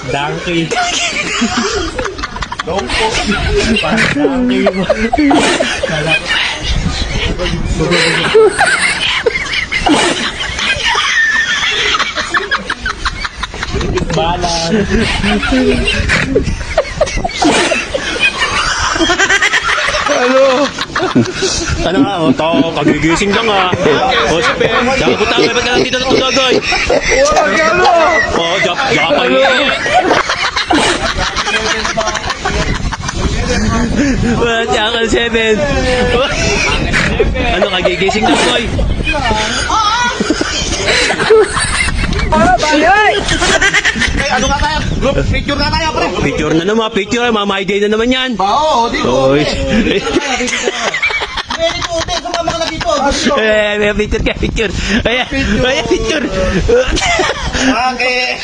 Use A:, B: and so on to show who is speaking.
A: Donkey. Longko. Donkey mo. Bala. Ano nga, oh, tao, kagigising lang nga. O, sabi, dako po tayo, ba't ka nandito na tulagay? O, daka pa yun. Wala, Jackal 7. Ano, kagigising lang, boy?
B: Ano nga tayo? Group picture na tayo, pre.
A: Picture na naman, picture. Mamay day na naman yan.
B: Oo, dito.
A: Oy.
B: Dito, sumama ka na dito.
A: May picture ka, picture. Ayan, picture.
B: Okay.